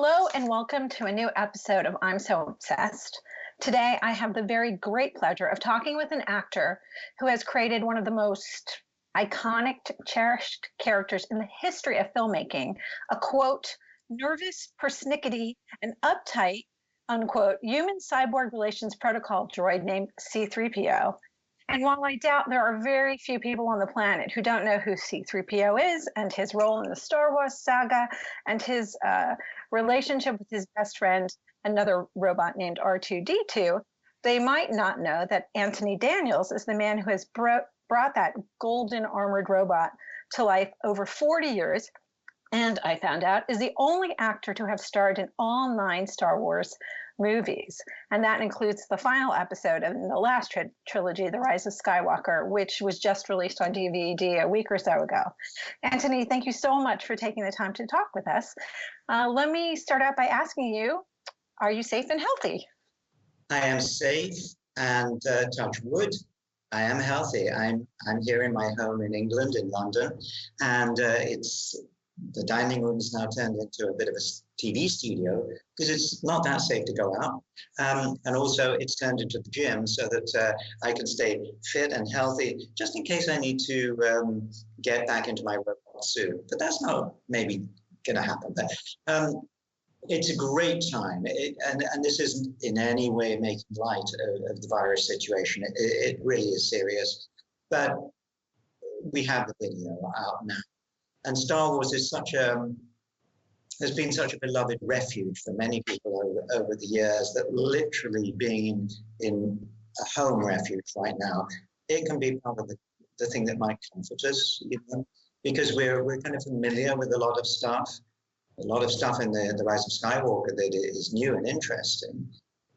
Hello and welcome to a new episode of I'm So Obsessed. Today I have the very great pleasure of talking with an actor who has created one of the most iconic, cherished characters in the history of filmmaking, a quote, nervous, persnickety, and uptight, unquote, human cyborg relations protocol droid named C-3PO. And while I doubt there are very few people on the planet who don't know who C-3PO is and his role in the Star Wars saga and his relationship with his best friend, another robot named R2-D2, they might not know that Anthony Daniels is the man who has brought that golden armored robot to life over 40 years, and I found out is the only actor to have starred in all 9 Star Wars movies. And that includes the final episode of the last trilogy, The Rise of Skywalker, which was just released on DVD a week or so ago. Anthony, thank you so much for taking the time to talk with us. Let me start out by asking you, are you safe and healthy? I am safe and touch wood. I am healthy. I'm here in my home in England, in London, and the dining room is now turned into a bit of a TV studio because it's not that safe to go out. And also it's turned into the gym so that I can stay fit and healthy just in case I need to get back into my robot suit. But that's not maybe going to happen. But it's a great time. And this isn't in any way making light of the virus situation. It really is serious. But we have the video out now. And Star Wars is has been such a beloved refuge for many people over the years that literally being in a home refuge right now, it can be part of the thing that might comfort us, because we're kind of familiar with a lot of stuff. A lot of stuff in the Rise of Skywalker that is new and interesting.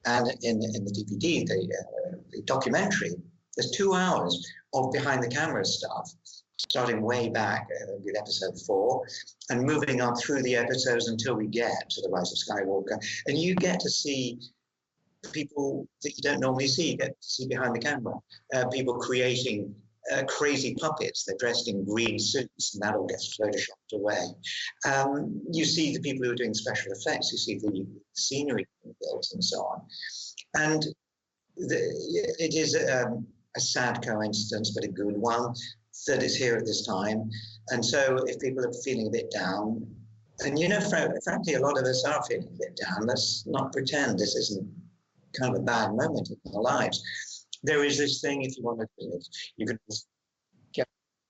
And in the DVD, the documentary, there's 2 hours of behind the camera stuff, starting way back with episode 4 and moving on through the episodes until we get to the Rise of Skywalker. And you get to see people that you don't normally see. You get to see behind the camera, people creating crazy puppets. They're dressed in green suits and that all gets photoshopped away. You see the people who are doing special effects. You see the scenery built and so on. And it is a sad coincidence, but a good one, that is here at this time. And so if people are feeling a bit down, and frankly, a lot of us are feeling a bit down, let's not pretend this isn't kind of a bad moment in our lives. There is this thing, if you want to do it, you can just get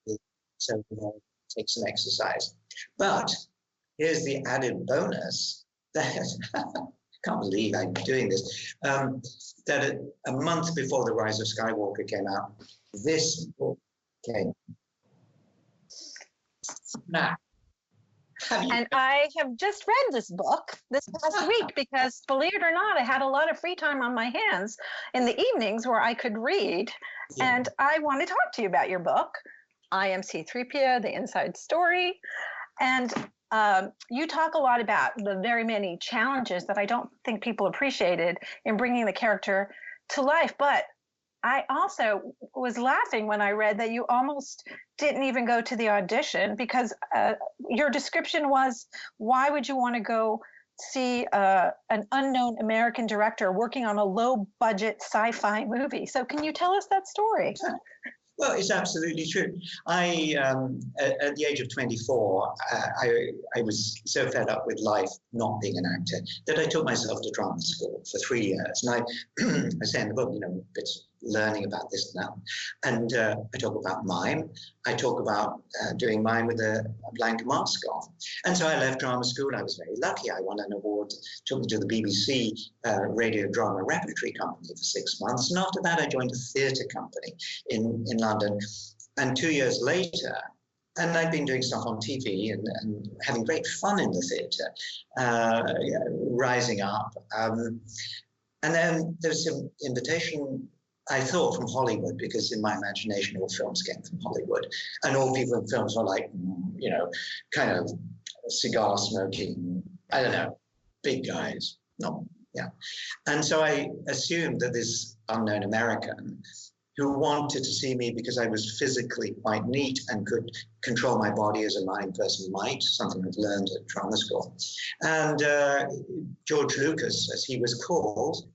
take some exercise. But here's the added bonus that I can't believe I'm doing this, that a month before The Rise of Skywalker came out, this book came. Now, and I have just read this book this past week because, believe it or not, I had a lot of free time on my hands in the evenings where I could read. Yeah. And I want to talk to you about your book, I Am C-3PO, The Inside Story. And you talk a lot about the very many challenges that I don't think people appreciated in bringing the character to life. But I also was laughing when I read that you almost didn't even go to the audition because your description was, why would you want to go see an unknown American director working on a low-budget sci-fi movie? So can you tell us that story? Well, it's absolutely true. I, at the age of 24, I was so fed up with life not being an actor that I took myself to drama school for 3 years. And I say in the book, it's learning about this now. And I talk about mime. I talk about doing mime with a blank mask on. And so I left drama school. I was very lucky. I won an award, took me to the BBC radio drama repertory company for 6 months. And after that, I joined a theatre company in London. And 2 years later, and I've been doing stuff on TV and having great fun in the theatre, rising up. And then there was an invitation, I thought, from Hollywood, because in my imagination, all films came from Hollywood. And all people in films were like, kind of cigar smoking, I don't know, big guys. And so I assumed that this unknown American who wanted to see me because I was physically quite neat and could control my body as a blind person might, something I'd learned at drama school. And George Lucas, as he was called,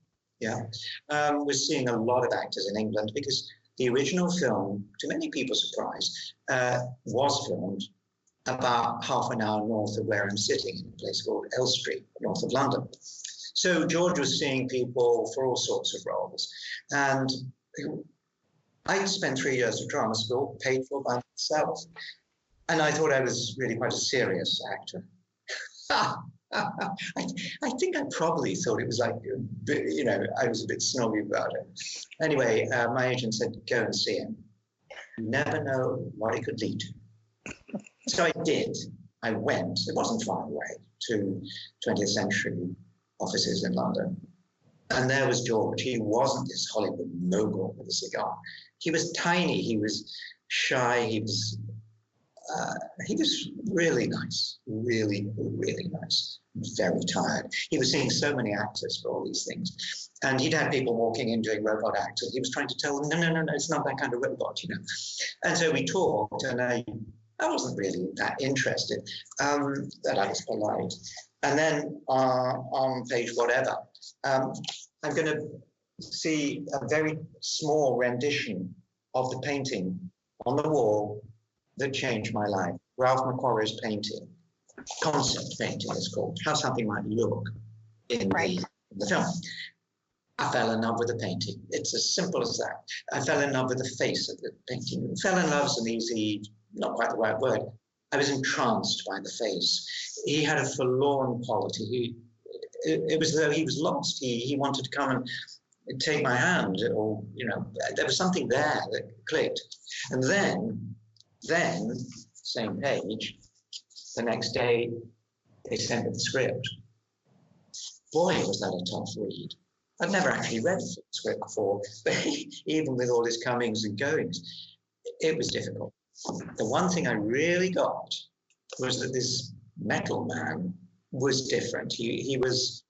was seeing a lot of actors in England because the original film, to many people's surprise, was filmed about half an hour north of where I'm sitting, in a place called Elstree, north of London. So George was seeing people for all sorts of roles. And I spent 3 years of drama school, paid for by myself. And I thought I was really quite a serious actor. I think I probably thought it was like, you know, I was a bit snobby about it. Anyway, my agent said, go and see him. You never know what it could lead to. So I did. I went. It wasn't far away to 20th Century offices in London. And there was George. He wasn't this Hollywood mogul with a cigar. He was tiny. He was shy. He was really nice, really, really nice. Very tired. He was seeing so many actors for all these things. And he'd had people walking in doing robot acts, and he was trying to tell them, no, it's not that kind of robot, you know. And so we talked, and I wasn't really that interested, that I was polite. And then on page whatever, I'm going to see a very small rendition of the painting on the wall that changed my life. Ralph McQuarrie's painting, concept painting it's called, how something might look in the film. I fell in love with the painting. It's as simple as that. I fell in love with the face of the painting. Fell in love is an easy, not quite the right word. I was entranced by the face. He had a forlorn quality. It was as though he was lost. He wanted to come and take my hand, or, you know, there was something there that clicked. And then, same page, the next day, they sent me the script. Boy, was that a tough read. I'd never actually read the script before, but even with all his comings and goings, it was difficult. The one thing I really got was that this metal man was different. He was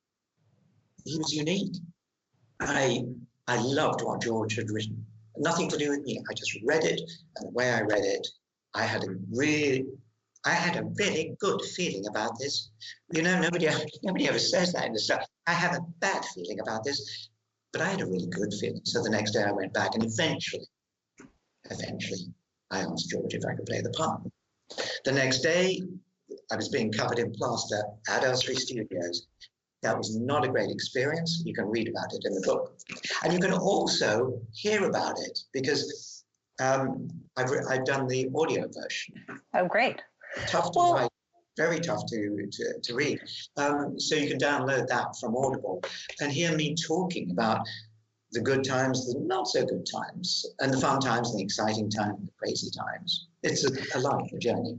unique. I loved what George had written. Nothing to do with me. I just read it, and the way I read it, I had a really good feeling about this. You know, nobody ever says that in the stuff. I have a bad feeling about this, but I had a really good feeling. So the next day I went back, and eventually, I asked George if I could play the part. The next day, I was being covered in plaster at Elstree Studios. That was not a great experience. You can read about it in the book. And you can also hear about it because I've done the audio version. Oh, great. Tough to write, very tough to read. So you can download that from Audible and hear me talking about the good times, the not so good times, and the fun times, and the exciting times, the crazy times. It's a life, a journey.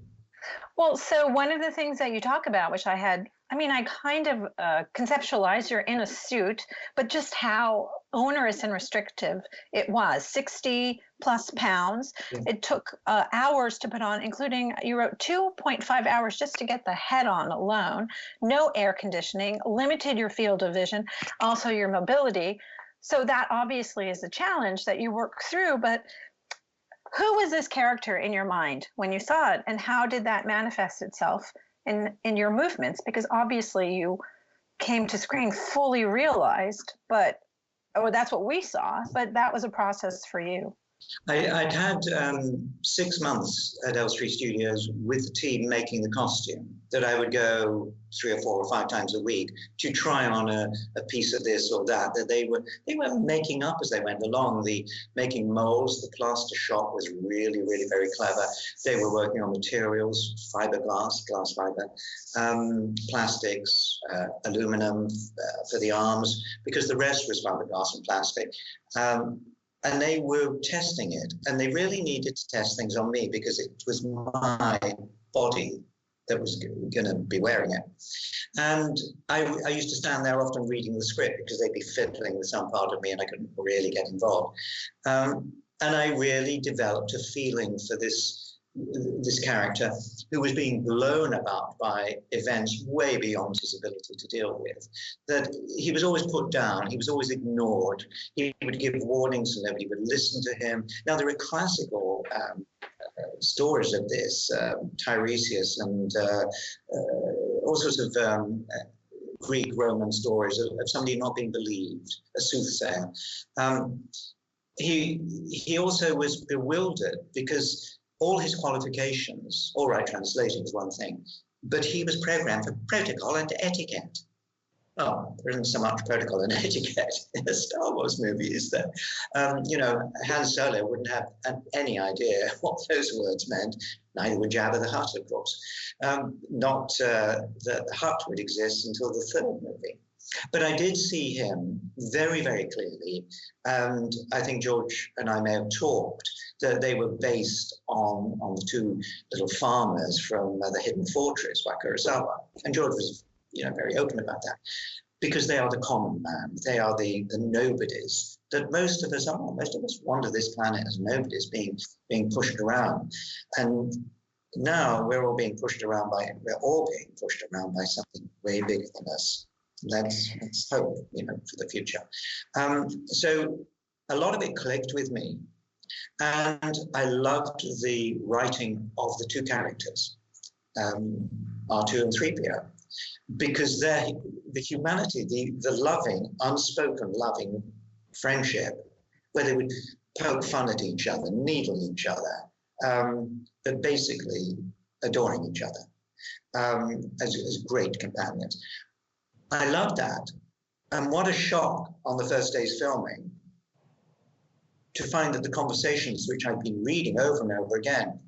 Well, so one of the things that you talk about, which I kind of conceptualized, you're in a suit, but just how onerous and restrictive it was, 60 plus pounds. Yeah. It took hours to put on, including, you wrote 2.5 hours just to get the head on alone, no air conditioning, limited your field of vision, also your mobility. So that obviously is a challenge that you work through, but who was this character in your mind when you saw it, and how did that manifest itself in your movements? Because obviously you came to screen fully realized, but that's what we saw, but that was a process for you. I'd had 6 months at Elstree Studios with the team making the costume, that I would go 3 or 4 or 5 times a week to try on a piece of this or that they were making up as they went along. The making molds, the plaster shop was really, really very clever. They were working on materials, fiberglass, glass fiber, plastics, aluminum for the arms, because the rest was fiberglass and plastic. And they were testing it, and they really needed to test things on me because it was my body that was going to be wearing it. And I used to stand there often reading the script because they'd be fiddling with some part of me and I couldn't really get involved. And I really developed a feeling for this character. who was being blown about by events way beyond his ability to deal with, that he was always put down, he was always ignored, he would give warnings and nobody would listen to him. Now, there are classical stories of this, Tiresias and all sorts of Greek, Roman stories of somebody not being believed, a soothsayer. He also was bewildered because all his qualifications, all right, translation is one thing, but he was programmed for protocol and etiquette. Oh, there isn't so much protocol and etiquette in a Star Wars movie, is there? Han Solo wouldn't have any idea what those words meant. Neither would Jabba the Hutt, of course. Not that the Hutt would exist until the third movie. But I did see him very, very clearly, and I think George and I may have talked that they were based on the two little farmers from the Hidden Fortress by Kurosawa. And George was very open about that, because they are the common man. They are the nobodies that most of us are. Most of us wander this planet as nobodies, being pushed around. And now we're all being pushed around by something way bigger than us. Let's hope, for the future. So a lot of it clicked with me. And I loved the writing of the two characters, R2 and 3PO. Because the humanity, the loving, unspoken loving friendship, where they would poke fun at each other, needle each other, but basically adoring each other as great companions. I loved that. And what a shock on the first day's filming to find that the conversations which I'd been reading over and over again,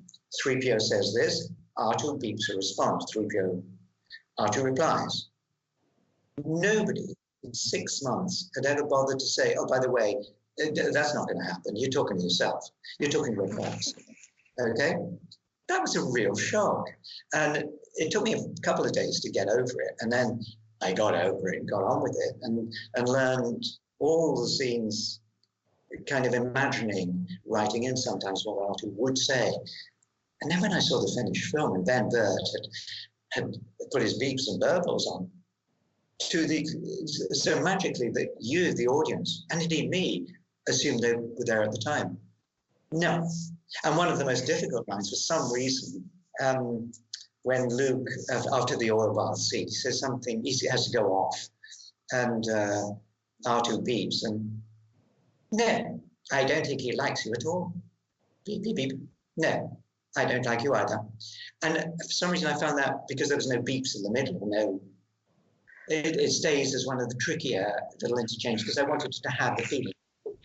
3PO says this, R2 beeps a response, 3PO R2 replies. Nobody in 6 months had ever bothered to say, oh, by the way, that's not going to happen. You're talking to yourself. You're talking to a boss. Okay? That was a real shock. And it took me a couple of days to get over it. And then I got over it and got on with it and learned all the scenes, kind of imagining, writing in sometimes what R2 would say. And then when I saw the finished film and Ben Burt had put his beeps and burbles on, so magically that you, the audience, and indeed me, assumed they were there at the time. No. And one of the most difficult lines, for some reason, when Luke, after the oil bath scene, he says something, he has to go off, and R2 beeps, and no, I don't think he likes you at all. Beep, beep, beep. No, I don't like you either. And for some reason I found that, because there was no beeps in the middle, it stays as one of the trickier little interchanges, because I wanted to have the feeling.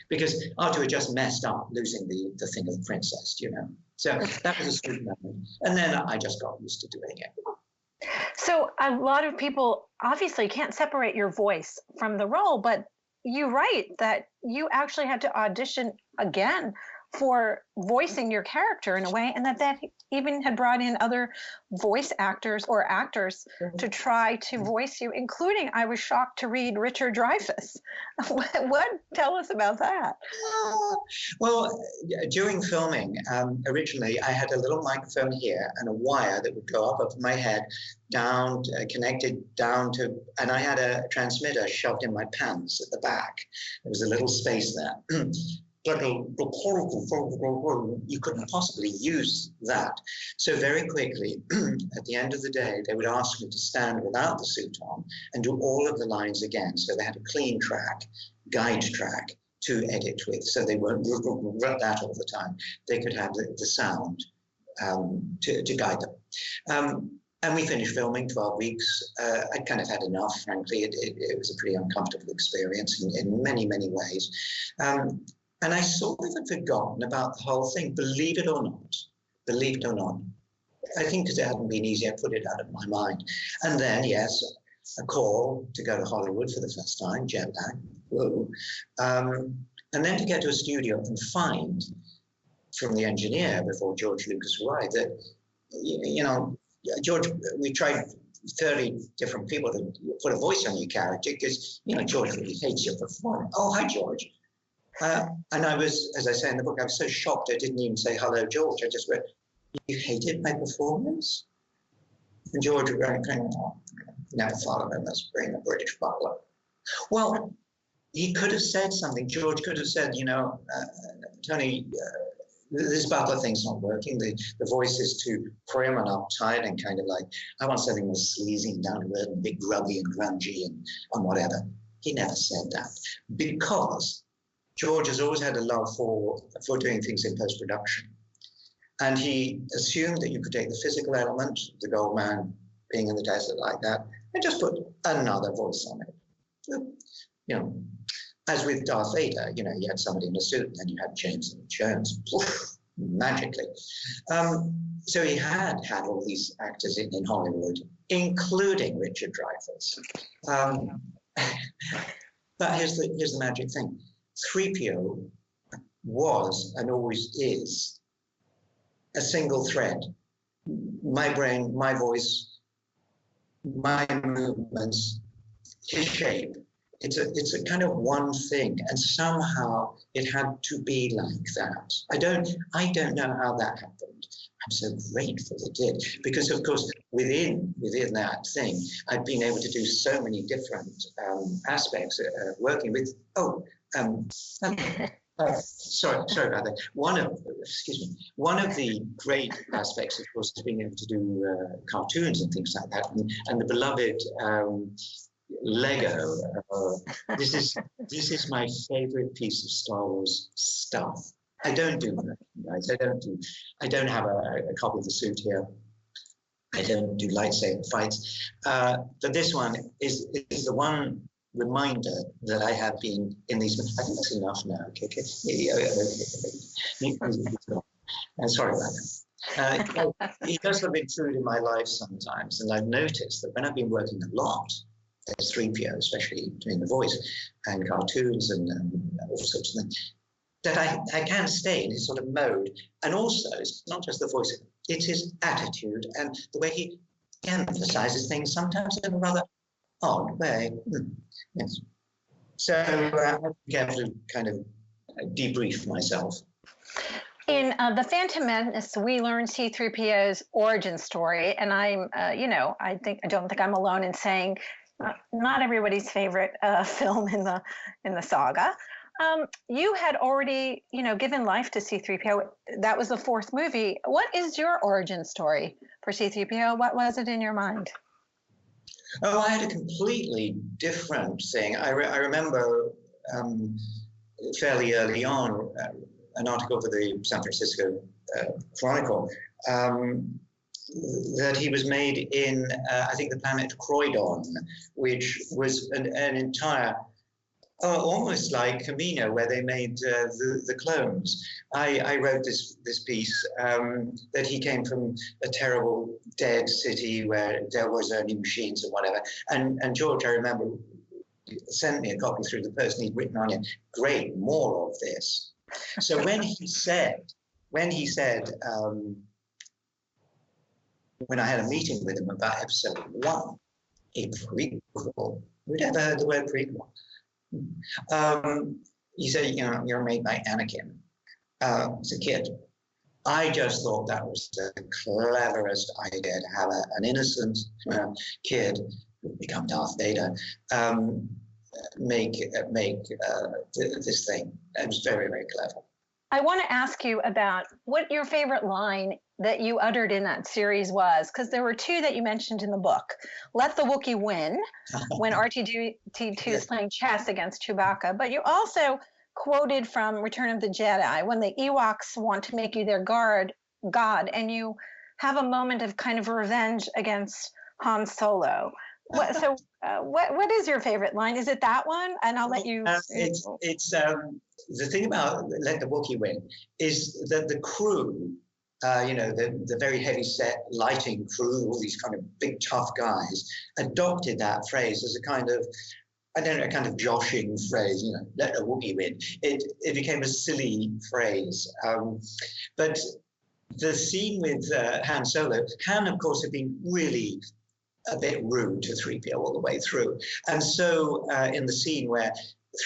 Because R2 had just messed up losing the thing of the princess, So that was a sweet moment. And then I just got used to doing it. So a lot of people obviously can't separate your voice from the role, but you write that you actually had to audition again for voicing your character in a way, and that even had brought in other voice actors or actors to try to voice you, including, I was shocked to read, Richard Dreyfuss. What? Tell us about that. Well, during filming, originally I had a little microphone here and a wire that would go up over my head, down, connected down to, and I had a transmitter shoved in my pants at the back. There was a little space there. But you couldn't possibly use that. So very quickly, at the end of the day, they would ask me to stand without the suit on and do all of the lines again. So they had a clean track, guide track to edit with. So they weren't that all the time. They could have the sound to guide them. And we finished filming 12 weeks. I'd kind of had enough, frankly. It was a pretty uncomfortable experience in many, many ways. And I sort of had forgotten about the whole thing, believe it or not. Believe it or not. I think because it hadn't been easy, I put it out of my mind. And then, yes, a call to go to Hollywood for the first time, jet lag, whoa. And then to get to a studio and find from the engineer before George Lucas arrived that, George, we tried 30 different people to put a voice on your character because, George really hates your performance. Oh, hi, George. And I was, as I say in the book, I was so shocked I didn't even say, hello, George. I just went, you hated my performance? And George would go, oh, never thought of him as being a British butler. Well, he could have said something. George could have said, Tony, this butler thing's not working. The voice is too prim and uptight and kind of like, I want something more sleazy and down to earth and big grubby and grungy and whatever. He never said that because George has always had a love for doing things in post-production. And he assumed that you could take the physical element, the gold man being in the desert like that, and just put another voice on it. As with Darth Vader, you had somebody in a suit, and then you had James Earl Jones, poof, magically. So he had all these actors in Hollywood, including Richard Dreyfuss. But here's the magic thing. 3PO was and always is a single thread. My brain, my voice, my movements, his shape. It's a kind of one thing, and somehow it had to be like that. I don't know how that happened. I'm so grateful it did, because of course within that thing, I've been able to do so many different aspects working with. Sorry about that. One of the great aspects, of course, is being able to do cartoons and things like that, and the beloved. Lego. This is my favorite piece of Star Wars stuff. I don't do merchandise. I don't have a copy of the suit here. I don't do lightsaber fights. But this one is the one reminder that I have been in these. I think that's enough now. Okay. Sorry about that. He does have intrude in my life sometimes, and I've noticed that when I've been working a lot as 3PO, especially doing the voice and cartoons and all sorts of things, that I can stay in his sort of mode. And also, it's not just the voice, it's his attitude and the way he emphasizes things, sometimes in a rather odd way. Yes. So I have to kind of debrief myself. In The Phantom Menace, we learn C-3PO's origin story, and I'm, I don't think I'm alone in saying not everybody's favorite film in the saga. You had already, given life to C-3PO. That was the fourth movie. What is your origin story for C-3PO? What was it in your mind? Oh, I had a completely different thing. I remember fairly early on an article for the San Francisco Chronicle that he was made in, I think, the planet Croydon, which was an entire, almost like Camino, where they made the clones. I wrote this piece that he came from a terrible dead city where there was only machines and whatever. And George, I remember, sent me a copy through the post, and he'd written on it, great, more of this. So when he said, when I had a meeting with him about episode 1, a prequel, who'd ever heard the word prequel? He said, you're made by Anakin as a kid. I just thought that was the cleverest idea, to have an innocent kid who would become Darth Vader make this thing. It was very, very clever. I want to ask you about what your favorite line that you uttered in that series was, because there were two that you mentioned in the book. Let the Wookiee win, when R2-D2 is playing chess against Chewbacca. But you also quoted from Return of the Jedi, when the Ewoks want to make you their god, and you have a moment of kind of revenge against Han Solo. What is your favorite line? Is it that one? And I'll let you. It's the thing about Let the Wookiee Win is that the crew, the very heavy set lighting crew, all these kind of big tough guys, adopted that phrase as a kind of, kind of joshing phrase. Let the Wookiee win. It became a silly phrase, but the scene with Han Solo, Han, of course, had been really a bit rude to 3PO all the way through. And so in the scene where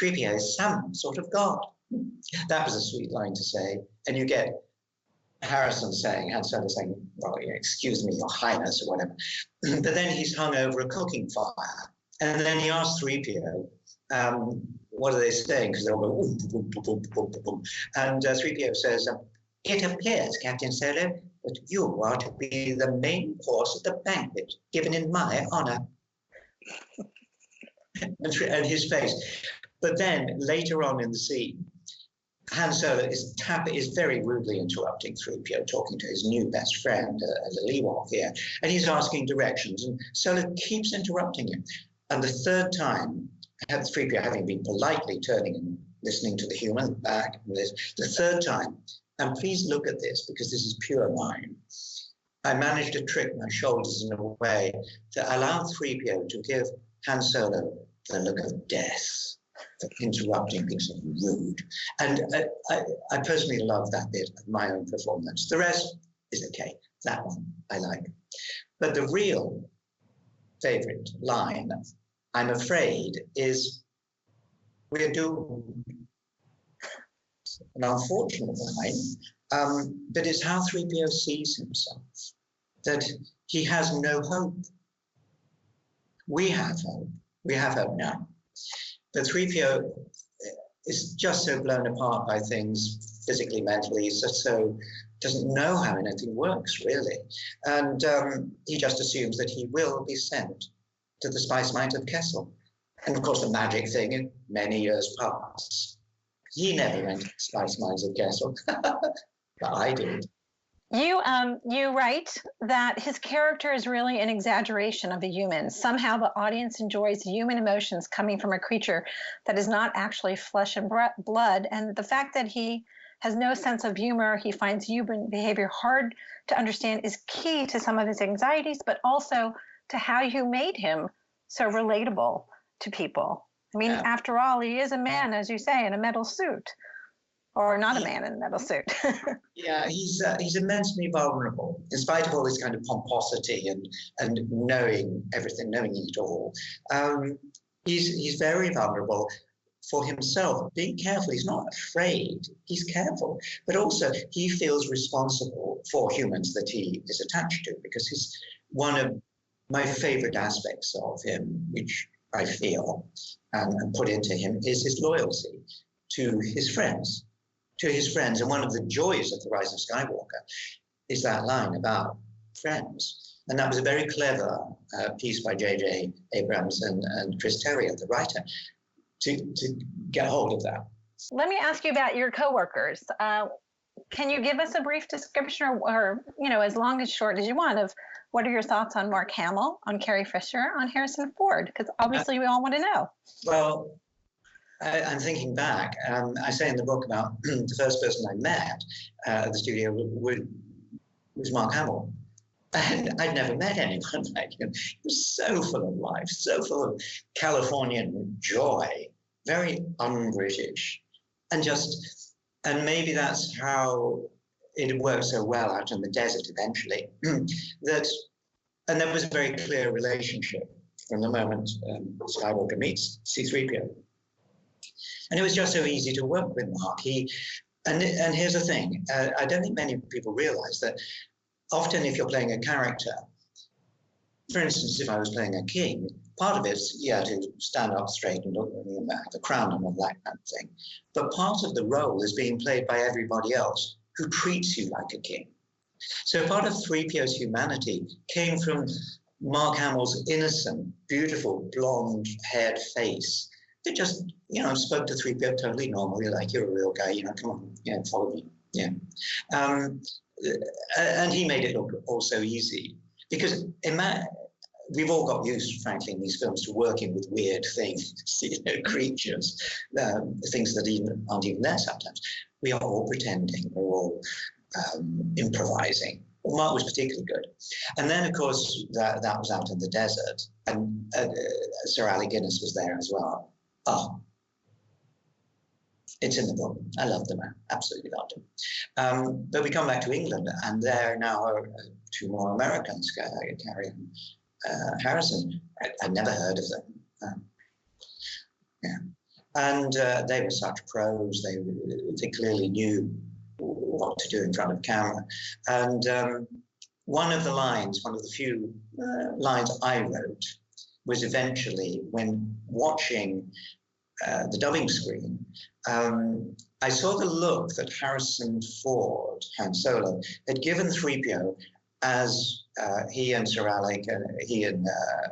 3PO is some sort of god, that was a sweet line to say. And you get Harrison saying, Han Solo saying, well, excuse me, your highness, or whatever. But then he's hung over a cooking fire. And then he asks 3PO, what are they saying? Because they're all going, boom, boom, boom, boom, boom, boom. And 3PO says, it appears, Captain Solo, that you are to be the main course of the banquet given in my honor. And his face. But then later on in the scene, Han Solo is very rudely interrupting 3PO, talking to his new best friend, the Ewok here, and he's asking directions, and Solo keeps interrupting him. And the third time, 3PO having been politely turning and listening to the human back, the third time, and please look at this because this is pure mine, I managed to trick my shoulders in a way that allowed 3PO to give Han Solo the look of death for interrupting, being so rude. And I personally love that bit of my own performance. The rest is okay. That one I like. But the real favorite line, I'm afraid, is we're doomed. An unfortunate line, but it's how 3PO sees himself, that he has no hope. We have hope. We have hope now. But 3PO is just so blown apart by things physically, mentally, so doesn't know how anything works, really. And he just assumes that he will be sent to the spice mines of Kessel. And of course, the magic thing, many years pass. He never went to the spice mines of Kessel, but I did. You write that his character is really an exaggeration of the human. Somehow the audience enjoys human emotions coming from a creature that is not actually flesh and blood. And the fact that he has no sense of humor, he finds human behavior hard to understand, is key to some of his anxieties, but also to how you made him so relatable to people. I mean, after all, he is a man, as you say, in a metal suit. Or not a man in a metal suit. Yeah, he's immensely vulnerable, in spite of all this kind of pomposity and knowing everything, knowing it all. He's very vulnerable for himself, being careful. He's not afraid, he's careful, but also he feels responsible for humans that he is attached to, because he's one of my favorite aspects of him, which I feel and put into him, is his loyalty to his friends. And one of the joys of The Rise of Skywalker is that line about friends. And that was a very clever piece by J.J. Abrams and Chris Terrio, the writer, to get hold of that. Let me ask you about your coworkers. Can you give us a brief description, or as long as short as you want, of what are your thoughts on Mark Hamill, on Carrie Fisher, on Harrison Ford? Because obviously we all want to know. Well, I'm thinking back. I say in the book about the first person I met at the studio was Mark Hamill. And I'd never met anyone like him. He was so full of life, so full of Californian joy, very un-British. And maybe that's how it worked so well out in the desert eventually. And there was a very clear relationship from the moment Skywalker meets C-3PO. And it was just so easy to work with Mark. And here's the thing, I don't think many people realize that often if you're playing a character, for instance, if I was playing a king, part of it's, to stand up straight and look at the crown and all that kind of thing. But part of the role is being played by everybody else who treats you like a king. So part of 3PO's humanity came from Mark Hamill's innocent, beautiful, blonde-haired face. They just, spoke to 3PO totally normally, like, you're a real guy, come on, follow me, and he made it look all so easy. Because we've all got used, frankly, in these films to working with weird things, creatures, things that aren't even there sometimes. We are all pretending, we're all improvising. Well, Mark was particularly good. And then, of course, that was out in the desert, and Sir Alec Guinness was there as well. Oh, it's in the book. I love the man, absolutely loved him. But we come back to England, and there now are two more Americans, Carrie and Harrison. I'd never heard of them. And they were such pros. They clearly knew what to do in front of camera. And one of the few lines I wrote was eventually, when watching the dubbing screen, I saw the look that Harrison Ford, Han Solo, had given 3PO as he and Sir Alec and he and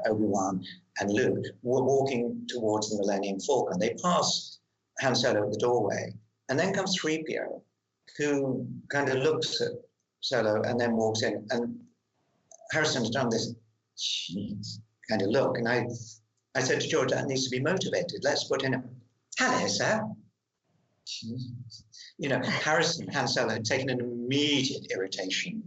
Obi-Wan and Luke were walking towards the Millennium Falcon. They pass Han Solo at the doorway, and then comes 3PO, who kind of looks at Solo and then walks in. And Harrison's done this kind of look, and I said to George, that needs to be motivated. Let's put in a, hello, sir. You know, Harrison, Han Solo had taken an immediate irritation,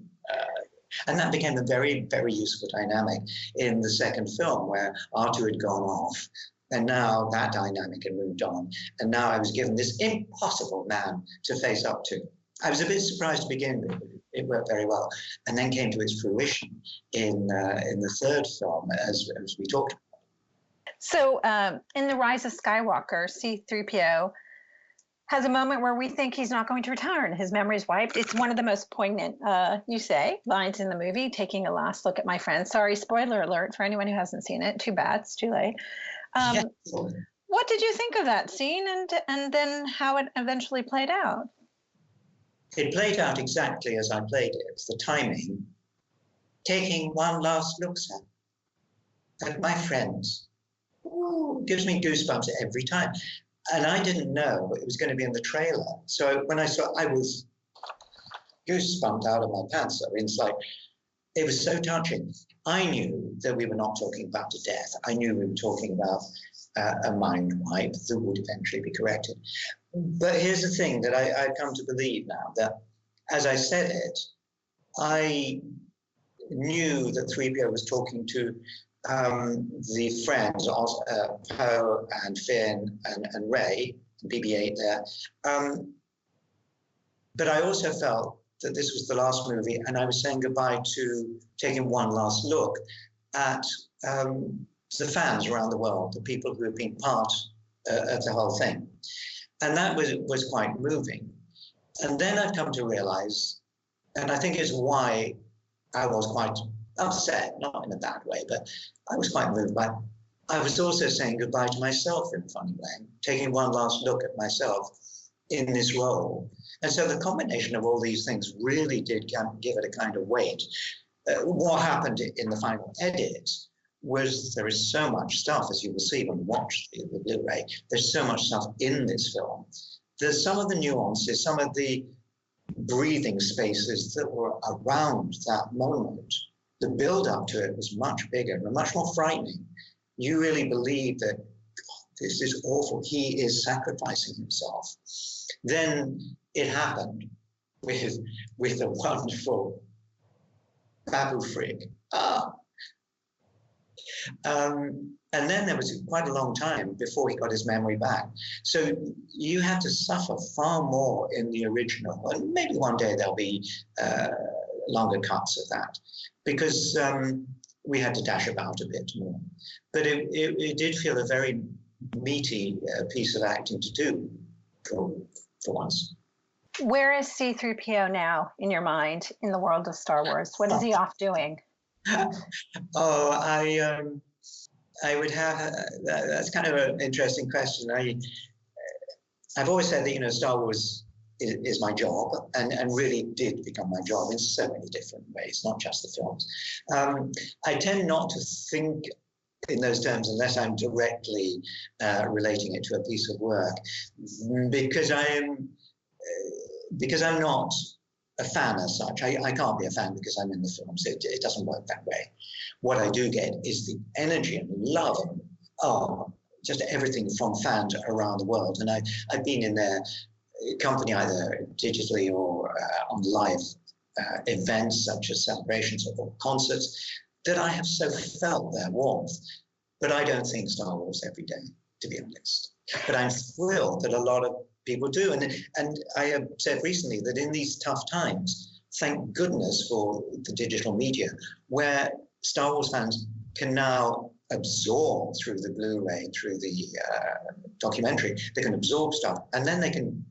and that became a very, very useful dynamic in the second film, where R2 had gone off, and now that dynamic had moved on, and now I was given this impossible man to face up to. I was a bit surprised to begin with. It worked very well, and then came to its fruition in the third film, as we talked about. So in The Rise of Skywalker, C-3PO has a moment where we think he's not going to retire and his memory's wiped. It's one of the most poignant, you say, lines in the movie, taking a last look at my friend. Sorry, spoiler alert for anyone who hasn't seen it. Too bad, it's too late. Yes. What did you think of that scene, and then how it eventually played out? It played out exactly as I played it. The timing, taking one last look at my friends, gives me goosebumps every time. And I didn't know it was going to be in the trailer. So when I saw, I was goosebumped out of my pants. So it's like, it was so touching. I knew that we were not talking about a death. I knew we were talking about a mind wipe that would eventually be corrected. But here's the thing that I've come to believe now, that as I said it, I knew that 3PO was talking to the friends, Poe and Finn and Rey, and BB-8 there. But I also felt that this was the last movie, and I was saying goodbye to taking one last look at the fans around the world, the people who have been part of the whole thing. And that was quite moving. And then I've come to realize, and I think it's why I was quite upset, not in a bad way, but I was quite moved by, I was also saying goodbye to myself in a funny way, taking one last look at myself in this role. And so the combination of all these things really did give it a kind of weight. What happened in the final edit was there is so much stuff, as you will see when you watch the Blu-ray, there's so much stuff in this film. There's some of the nuances, some of the breathing spaces that were around that moment. The build-up to it was much bigger and much more frightening. You really believe that, God, this is awful. He is sacrificing himself. Then it happened with a wonderful Babu Frig. And then there was quite a long time before he got his memory back. So you had to suffer far more in the original. And maybe one day there'll be longer cuts of that, because we had to dash about a bit more. But it did feel a very meaty piece of acting to do for once. Where is C-3PO now in your mind in the world of Star Wars? What is he off doing? Oh, I would have, that's kind of an interesting question. I've always said that, you know, Star Wars is my job, and really did become my job in so many different ways, not just the films. I tend not to think in those terms unless I'm directly relating it to a piece of work, because I'm not a fan as such. I can't be a fan because I'm in the films. It doesn't work that way. What I do get is the energy and love and just everything from fans around the world. And I've been in their company either digitally or on live events such as celebrations or concerts, that I have so felt their warmth. But I don't think Star Wars every day, to be honest. But I'm thrilled that a lot of people do. And I have said recently that in these tough times, thank goodness for the digital media, where Star Wars fans can now absorb through the Blu-ray, through the documentary, they can absorb stuff, and then they can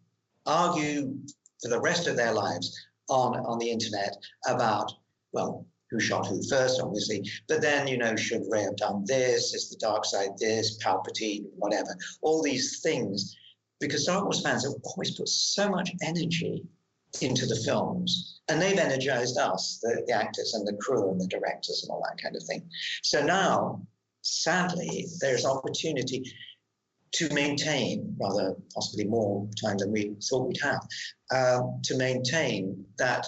argue for the rest of their lives on the internet about, well, who shot who first, obviously, but then, should Rey have done this? Is the dark side this? Palpatine, whatever. All these things, because Star Wars fans have always put so much energy into the films, and they've energized us, the actors and the crew and the directors and all that kind of thing. So now, sadly, there's opportunity to maintain, rather possibly more time than we thought we'd have, to maintain that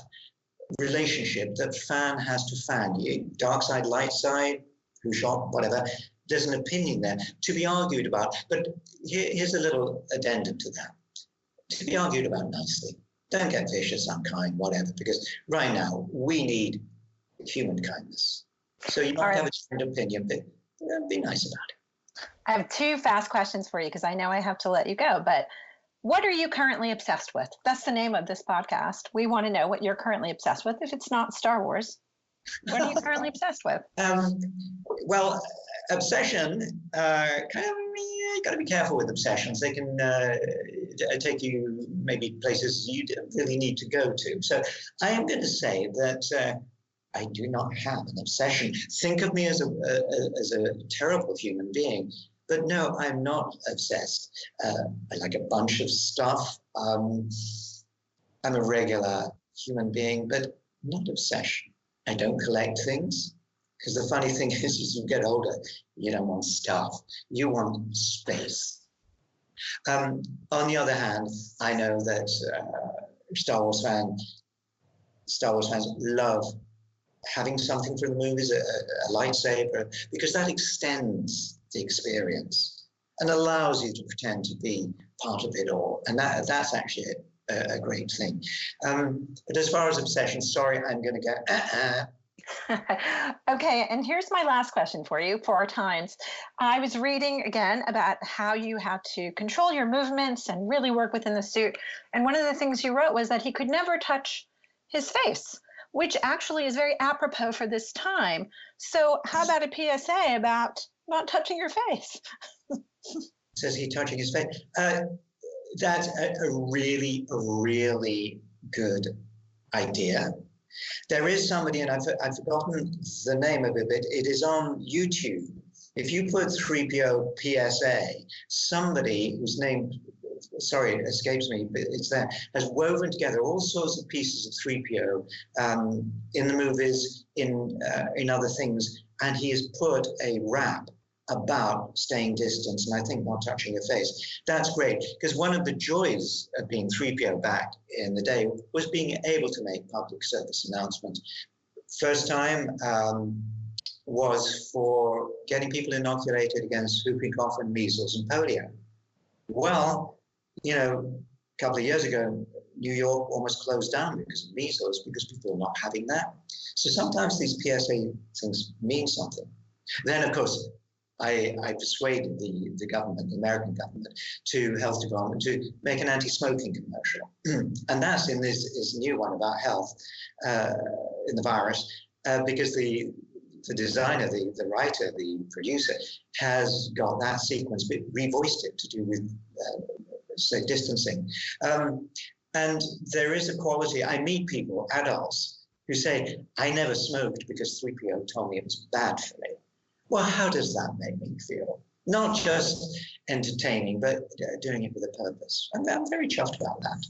relationship that fan has to fan. Dark side, light side, who shot, whatever. There's an opinion there to be argued about. But here's a little addendum to that. To be argued about nicely. Don't get vicious, unkind, whatever, because right now we need human kindness. So you might have a different opinion, but be nice about it. I have two fast questions for you because I know I have to let you go, but what are you currently obsessed with? That's the name of this podcast. We want to know what you're currently obsessed with. If it's not Star Wars, what are you currently obsessed with? Well, obsession, you got to be careful with obsessions. They can take you maybe places you really need to go to. So I am going to say that I do not have an obsession. Think of me as a terrible human being. But no, I'm not obsessed. I like a bunch of stuff. I'm a regular human being, but not obsession. I don't collect things, because the funny thing is, as you get older, you don't want stuff. You want space. On the other hand, I know that Star Wars fans love having something from the movies, a lightsaber, because that extends the experience and allows you to pretend to be part of it all. And that's actually a great thing. But as far as obsession, sorry, I'm going to go, Okay, and here's my last question for you, 4 times. I was reading again about how you had to control your movements and really work within the suit. And one of the things you wrote was that he could never touch his face, which actually is very apropos for this time. So how about a PSA about not touching your face? Says he touching his face. That's a really, really good idea. There is somebody, and I've forgotten the name of it, but it is on YouTube. If you put 3PO PSA, somebody whose name, sorry, it escapes me, but it's there, has woven together all sorts of pieces of 3PO in the movies, in other things, and he has put a rap about staying distance and I think not touching your face. That's great, because one of the joys of being 3PO back in the day was being able to make public service announcements. First time was for getting people inoculated against whooping cough and measles and polio. Well, a couple of years ago, New York almost closed down because of measles, because people are not having that. So sometimes these PSA things mean something. Then, of course, I persuaded the government, the American government, to health department to make an anti-smoking commercial. And that's in this new one about health in the virus, because the designer, the writer, the producer has got that sequence, but revoiced it to do with, say, distancing. And there is a quality. I meet people, adults, who say, I never smoked because 3PO told me it was bad for me. Well, how does that make me feel? Not just entertaining, but doing it with a purpose. And I'm very chuffed about that.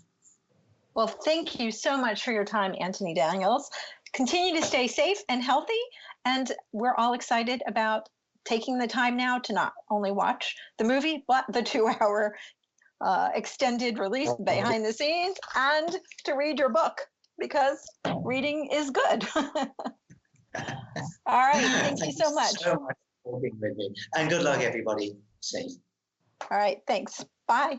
Well, thank you so much for your time, Anthony Daniels. Continue to stay safe and healthy. And we're all excited about taking the time now to not only watch the movie, but the 2-hour extended release behind the scenes, and to read your book, because reading is good. All right. Thank you so much. So much for being with me. And good luck, everybody. Safe. All right. Thanks. Bye.